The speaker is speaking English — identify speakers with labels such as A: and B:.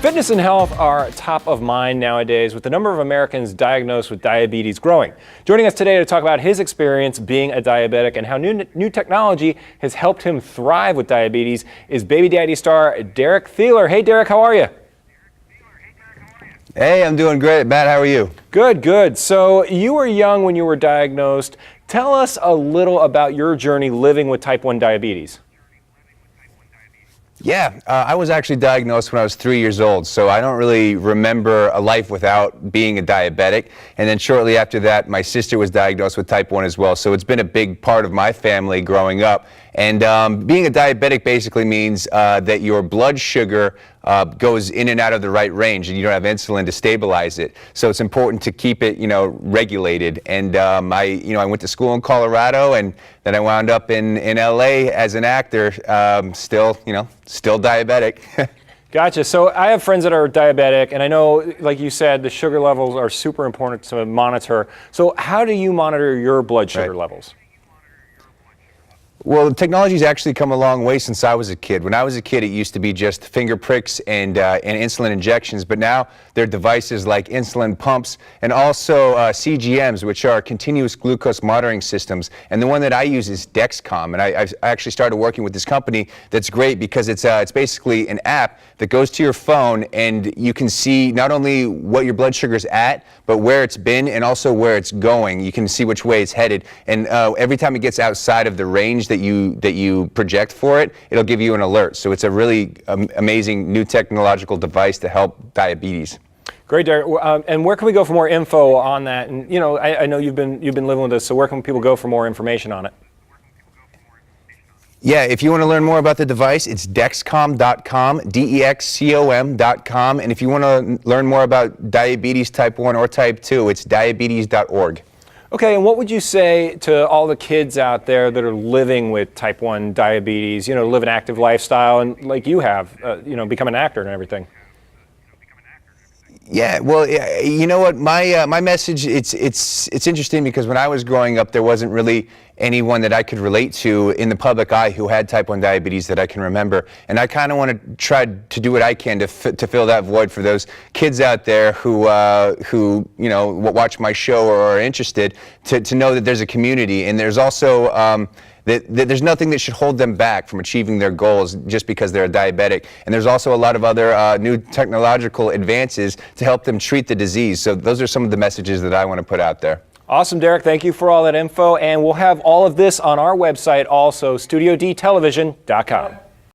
A: Fitness and health are top of mind nowadays, with the number of Americans diagnosed with diabetes growing. Joining us today to talk about his experience being a diabetic and how new technology has helped him thrive with diabetes is Baby Daddy star Derek Theler. Hey Derek, how are you?
B: Hey, I'm doing great. Matt, how are you?
A: Good, good. So you were young when you were diagnosed. Tell us a little about your journey living with type 1 diabetes.
B: Yeah, I was actually diagnosed when I was 3 years old, so I don't really remember a life without being a diabetic. And then shortly after that, my sister was diagnosed with type 1 as well, so it's been a big part of my family growing up. And being a diabetic basically means that your blood sugar goes in and out of the right range, and you don't have insulin to stabilize it. So it's important to keep it, regulated. And I went to school in Colorado, and then I wound up in LA as an actor, still diabetic.
A: Gotcha. So I have friends that are diabetic, and I know, like you said, the sugar levels are super important to monitor. So how do you monitor your blood sugar levels?
B: Well, the technology's actually come a long way since I was a kid. When I was a kid, it used to be just finger pricks and insulin injections, but now there are devices like insulin pumps and also CGMs, which are continuous glucose monitoring systems. And the one that I use is Dexcom, and I actually started working with this company that's great because it's basically an app that goes to your phone, and you can see not only what your blood sugar's at, but where it's been and also where it's going. You can see which way it's headed, and every time it gets outside of the range that you project for it, it'll give you an alert. So it's a really amazing new technological device to help diabetes.
A: Great, Derek. And where can we go for more info on that? And I know you've been living with this, so where can people go for more information on it?
B: Yeah, if you want to learn more about the device, it's Dexcom.com, Dexcom.com. And if you want to learn more about diabetes type 1 or type 2, it's diabetes.org.
A: Okay, and what would you say to all the kids out there that are living with type 1 diabetes, live an active lifestyle and like you have, become an actor and everything?
B: Yeah, well, you know what? My message, it's interesting because when I was growing up, there wasn't really anyone that I could relate to in the public eye who had type 1 diabetes that I can remember. And I kind of want to try to do what I can to fill that void for those kids out there who watch my show or are interested to know that there's a community, and there's also that there's nothing that should hold them back from achieving their goals just because they're a diabetic. And there's also a lot of other new technological advances to help them treat the disease. So those are some of the messages that I want to put out there.
A: Awesome, Derek. Thank you for all that info. And we'll have all of this on our website also, studiodtelevision.com.